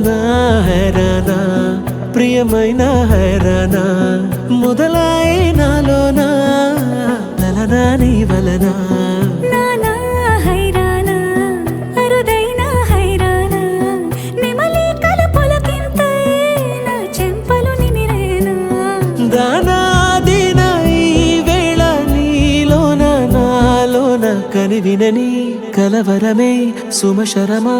నా హైరానా ప్రియమైన హైరానా మొదలాయే నాలోనా లలనా నీ వలనా నానా హైరానా అరుదైన హైరానా నెమలి కలుపులకింతై నా చెంపలు నిమిరేనా దానా దినా ఈ వేళ నీలోన నాలోన కనివినని కలవరమే సుమశరమా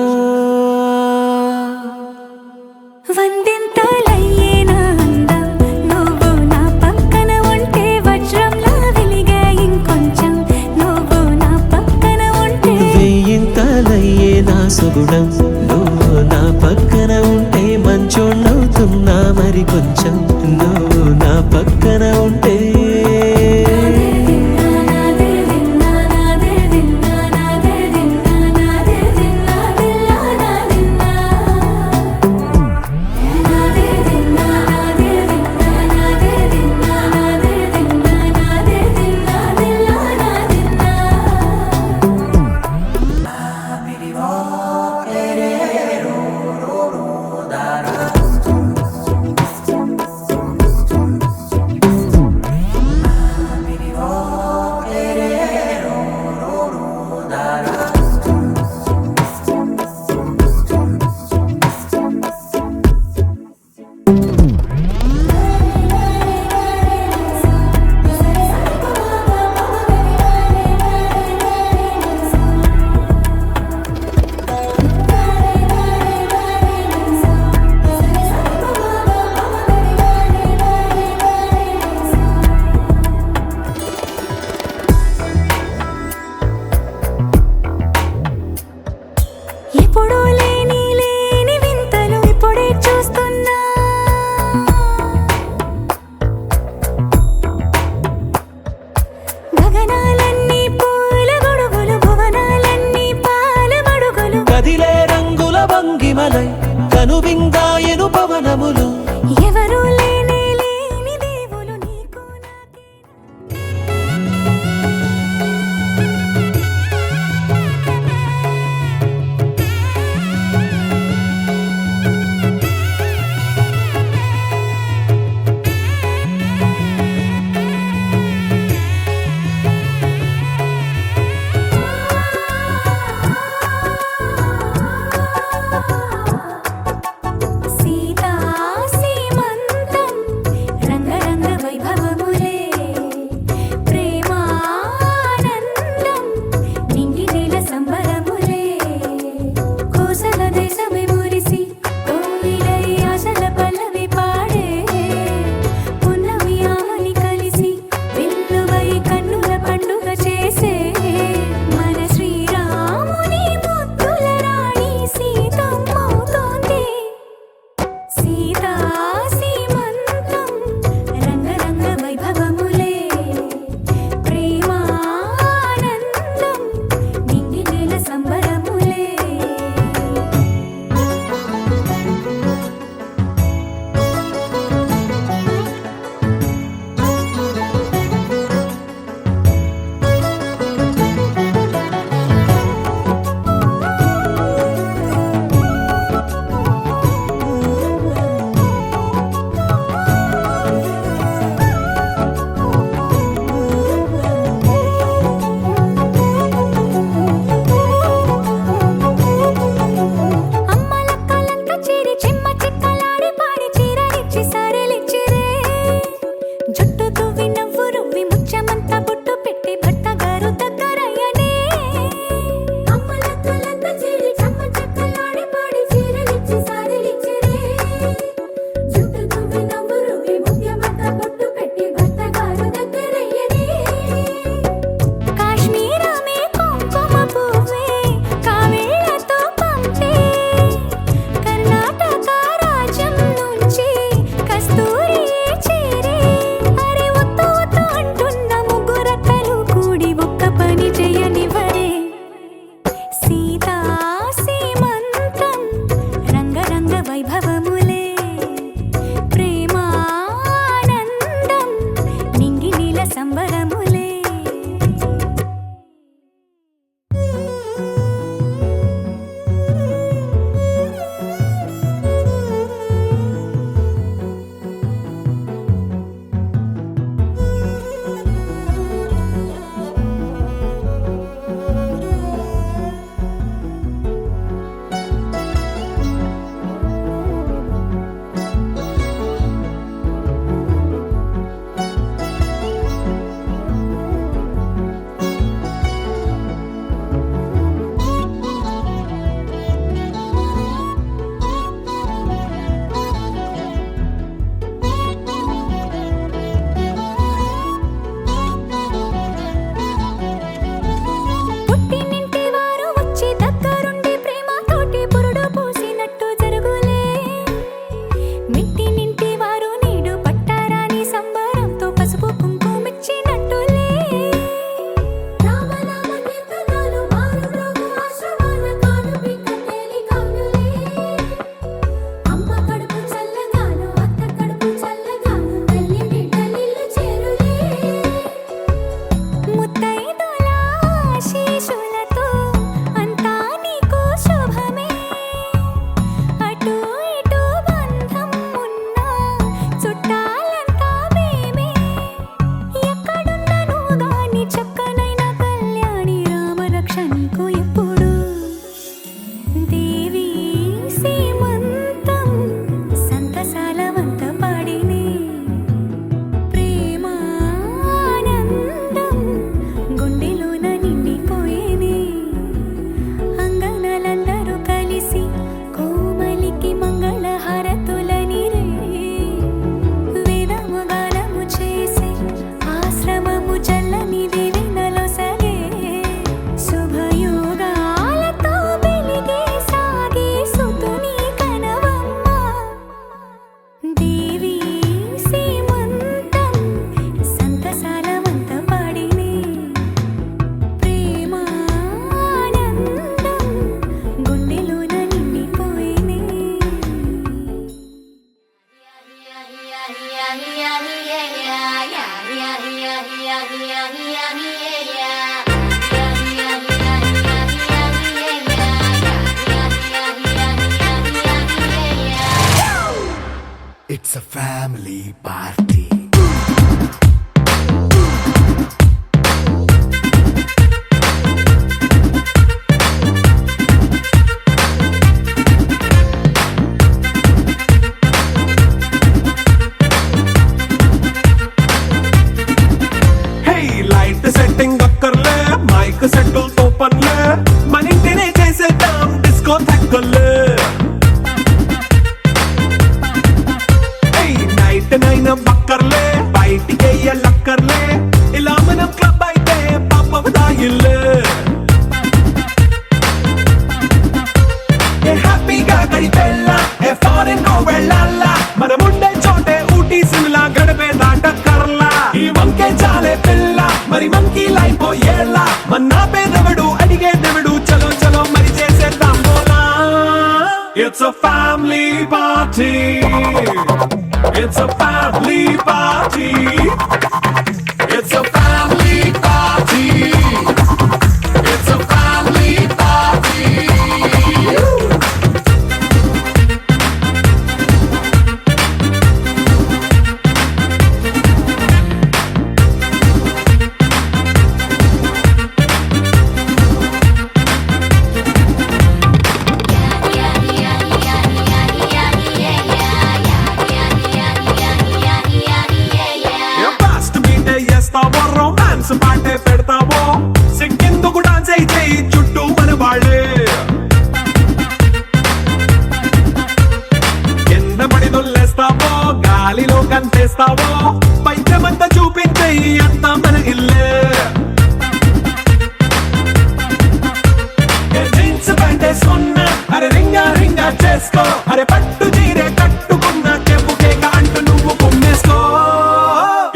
వందింతలయ్యే నా అందం నువ్వు నా పక్కన ఉంటే వజ్రంలా వెలిగే ఇంకొంచెం నువ్వు నా పక్కన ఉంటే వెయ్యింతలయ్యే నా సుగుణం నువ్వు నా పక్కన ఉంటే మంచోణ్ణవుతున్నా మరి కొంచెం నువ్వు నా పక్కన ఉంటే ఎప్పుడూ లేని వింతలు ఇప్పుడే చూస్తున్నా గగనాలన్నీ పూల గొడుగులు భువనాలన్నీ పాల మడుగులు కదిలే రంగుల భంగిమలై కనువిందాయను పవనములు ఎవరూ లేని దేవులు నీకు a family party. Hey, light setting అక్కర్లే మైక్ సెట్టులతో పనిలే మన ఇంటినే చేసేద్దాం డిస్కో థెక్కలే నైట్ నైన్ బక్కర్లే బయటికి ఎల్లక్కర్లే ఇలా మనం క్లబ్ అయితే పాపదాయిల్లే హ్యాపీగా గడిపెళ్ళ ఏ ఫారెన్ నో వెళ్ళాల మనం ఉండే చోటే ఊటీ సిమ్లా గడిపే దాటక్కర్లా ఈ వంకే చాలే పిల్ల మరి మంకీ లైఫ్ ఏళ్ళ మన్నా పేదవడు అడిగే దేవుడు చలో చలో మరి చేసేద్దాం బోలా it's a family party. It's a family party. It's a family party. It's a family party. Fast మీటే చేస్తావో రొమాన్స్ పాటే పెడతావో సిగ్గెందుకు డాన్స్ అయి చేయి చుట్టూ మన వాళ్ళే కింద పడి దొల్లేస్తావో గాలిలో కంటేస్తావో పైద్యమంతా చూపించేయి అంతా మన ఇల్లే జీన్స్ ప్యాంటేసుకున్నా అరే రింగా రింగా చేసుకో అరే పట్టు చీరే కట్టుకున్నా చెప్పుకే అంటూ నువ్వు కుమ్మేసుకో.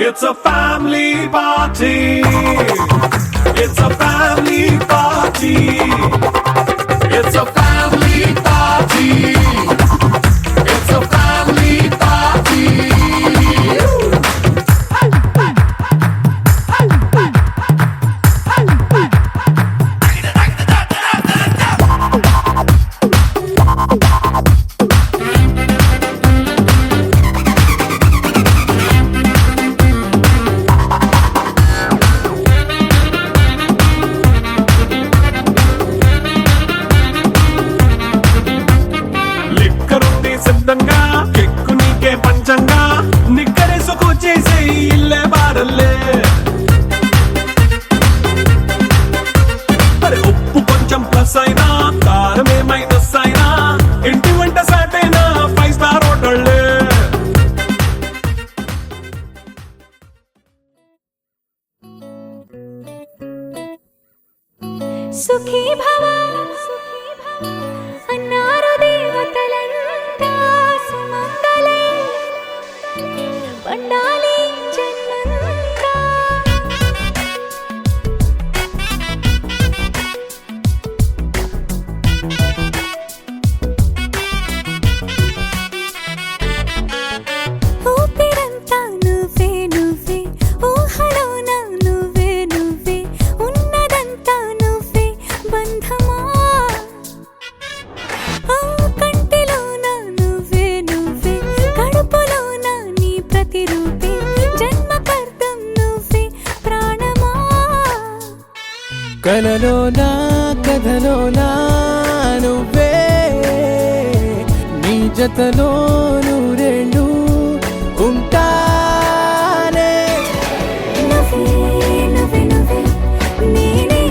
It's a family party. It's a family party. It's a family party. It's a family party. లిక్కరుంది సిద్ధంగా కెక్కు నీకే పంచంగా నిక్కరేసుకు చేసే ఇల్లే బారల్లే మరి ఉప్పు కొంచెం ప్లస్ అయినా కారమే మైనస్ అయినా ఇంటి వంట సాటైనా 5 స్టార్ హోటళ్ళే సుఖీ భవ అన్నారు దేవతలంతా సుమంగళే పండాలి జన్మంతా ఊపిరంతా నువ్వే నువ్వే ఊహలోన నువ్వే నువ్వే ఉన్నదంతా నువ్వే బంధమా ఆ కంటిలోన నువ్వే నువ్వే కడుపులోన నీ ప్రతిరూపే జన్మకర్తం నువ్వే ప్రాణమా కలలోనా కథలోనా నువ్వే నీ జతలో నూరేళ్ళు ఉంటానే నువ్వే నువ్వే నువ్వే నేనే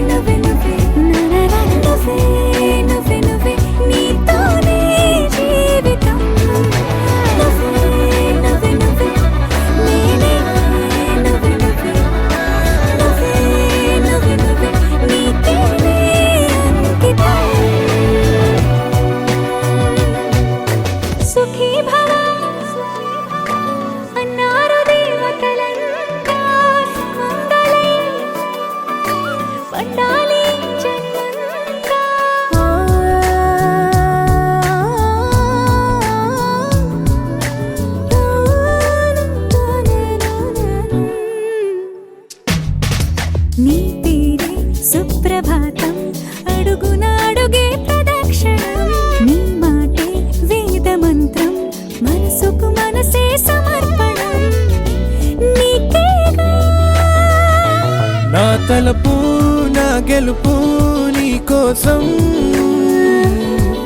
నువ్వే నువ్వే నరర నువ్వే నువ్వే నువ్వే నీతోనే జీవితం నువ్వే నువ్వే నువ్వే నేనే నువ్వే నువ్వే నువ్వే నువ్వే నువ్వే నీకేనే అంకితం తలపు నా గెలుపు నీ కోసం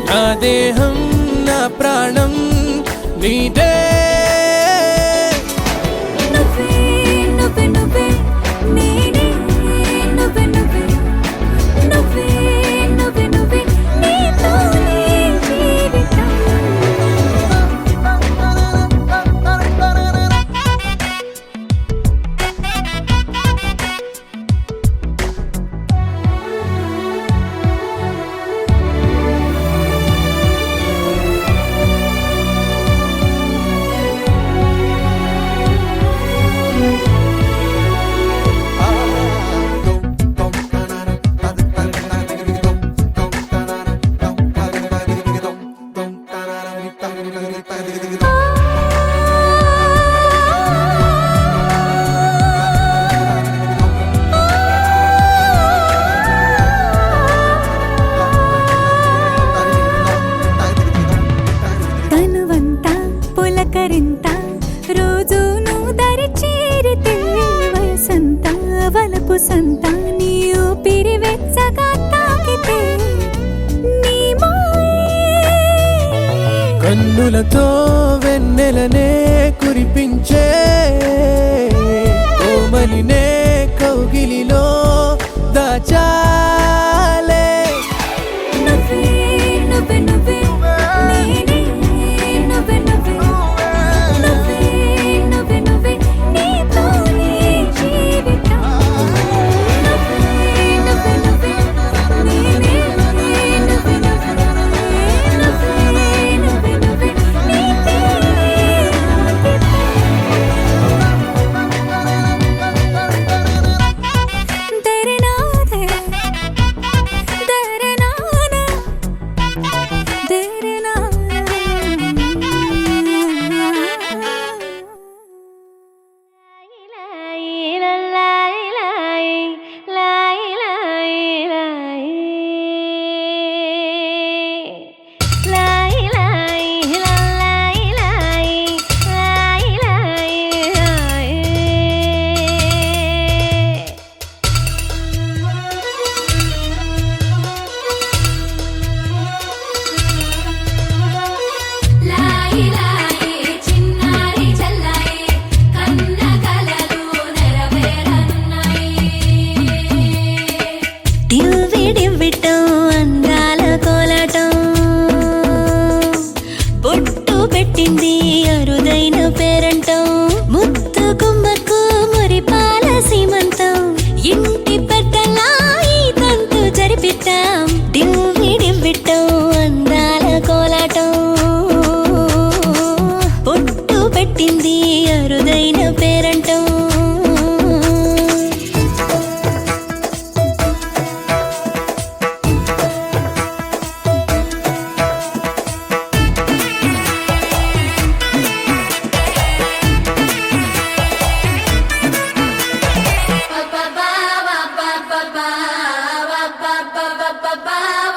నా దేహం నా ప్రాణం నీదే నువ్వే నువ్వే నువ్వే నేనే నువ్వే నువ్వే నువ్వే నువ్వే నువ్వే నీతోనే జీవితం తనువంతా పులకరింత రోజు నువ్వు దరి చేరితే వసంత వలపు సంత నీ ఊపిరి వెచ్చగా తాకితే నీ మాయే కన్నులతో వెన్నెలనే కురిపించే కోమలినే కౌగిలిలో దాచాలే నువ్వే నువ్వే నువ్వే నేనే నువ్వే నువ్వే నువ్వే నువ్వే నువ్వే నీతోనే జీవితం నువ్వే నువ్వే నువ్వే నేనే నువ్వే నువ్వే నువ్వే నువ్వే నీకే तेरे नाते तेरे नाना तेरे చిన్నారి చల్లాయి కన్న కలలు నెరవేరనున్నాయి డివ్విడివ్విటం అందాల కోలాటం బొట్టు పెట్టింది అరుదైన పేరంటం ముత్తు గుమ్మకు మురిపాల సీమంతం ఇంటి పెద్దలా ఈ తంతు జరిపిద్దాం డివ్విడివ్విటం అందాల కోలాటం బొట్టు పెట్టింది అరుదైన పేరంటం ba ba ba ba ba ba ba ba ba ba ba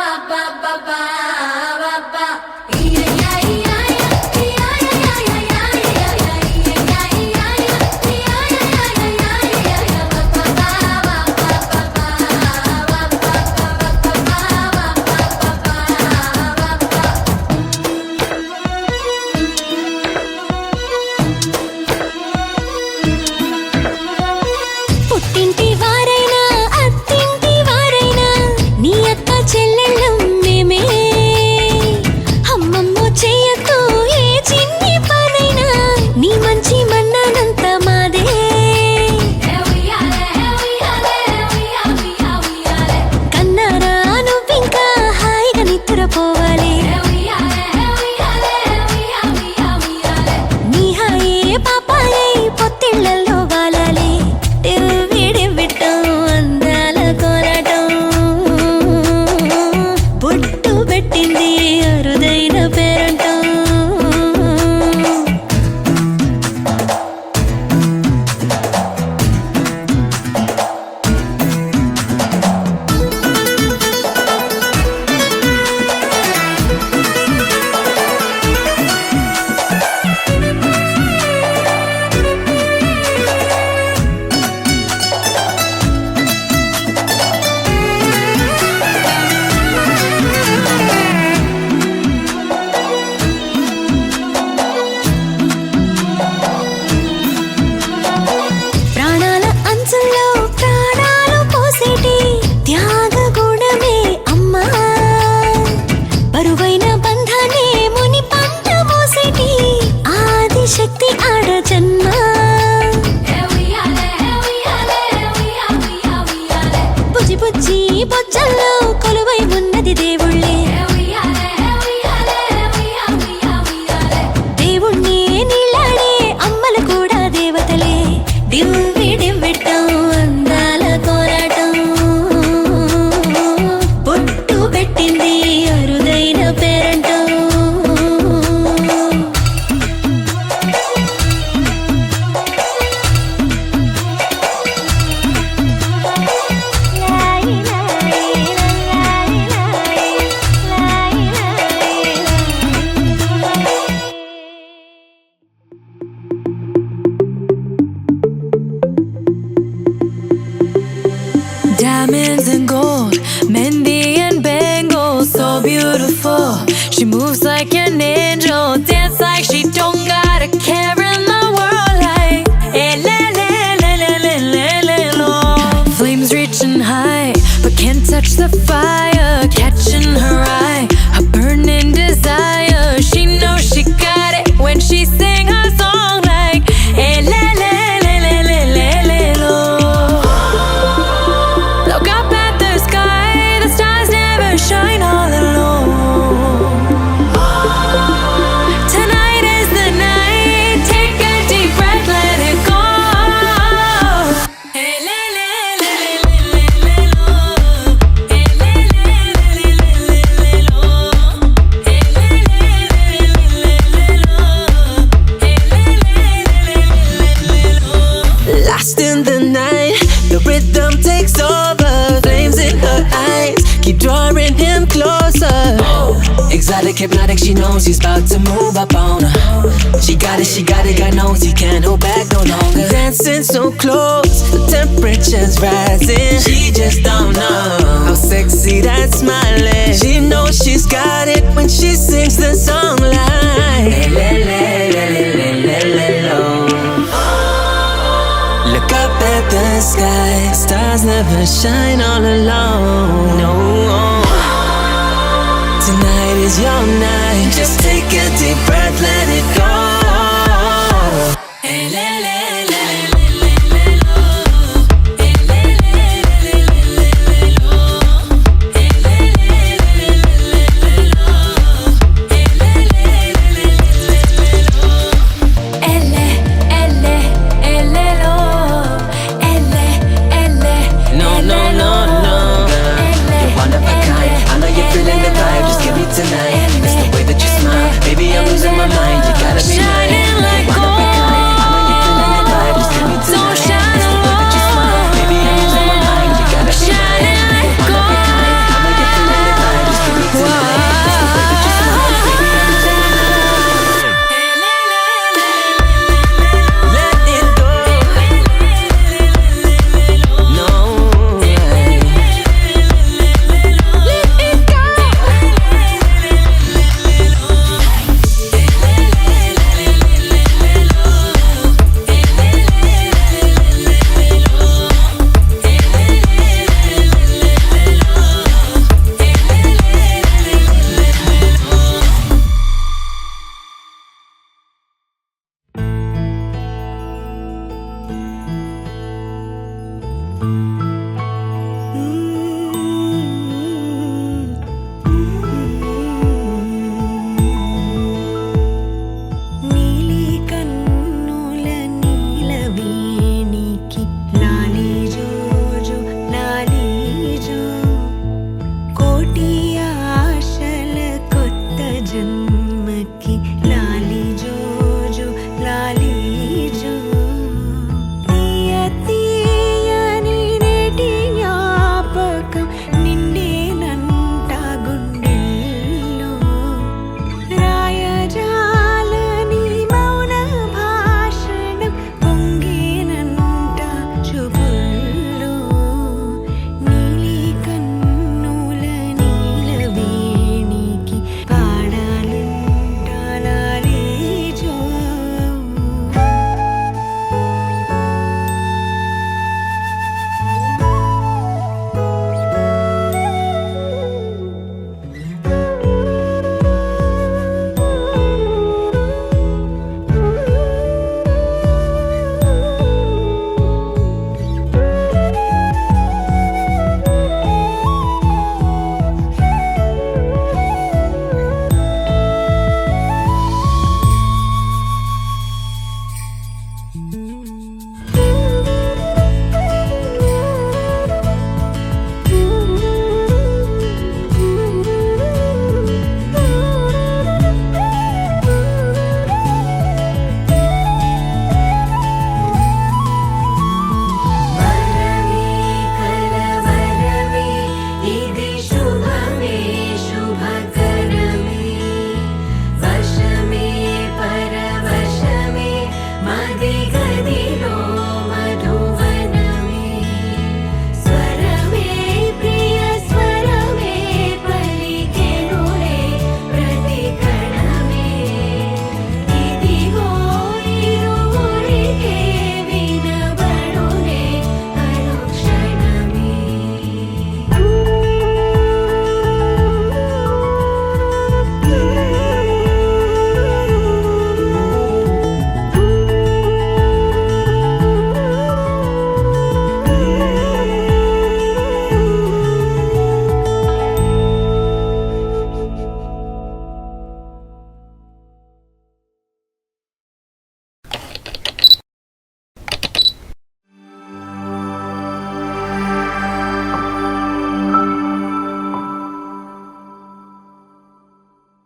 పెట్టింది అరుదైన పేరంటూ Diamonds and gold, Mendy and bangles, so beautiful. She moves like an angel, dance like she don't got a care in the world. Like, eh, le, le, le, le, le, le, le, lo. Flames reaching high, but can't touch the fire. Catching her eye, a burning desire. She knows she got it when she sing her song. Like, eh, le, le, le, le, le, le, le, lo. Look up at the sky, the stars never shine all alone. Tonight is the night, take a deep breath, let it go. Hey, le, le, le, le, le, le, lo. Hey, le, le, le, le, le, le, lo. Hey, le, le, le, le, le, lo. Hey, le, le, le, le, le, lo. Lost in the night, the rhythm takes over. Flames in her eyes keep drawing him closer. Exotic, hypnotic, she knows he's about to move up on her. She got it, God knows he can't hold back no longer. Dancing so close, the temperature's rising. She just don't know how sexy that smile is. She knows she's got it when she sings the song like le, le, le, le, le, le, le, lo. Look up at the sky, stars never shine all alone. No, tonight is your night. Just take a deep breath, let it go.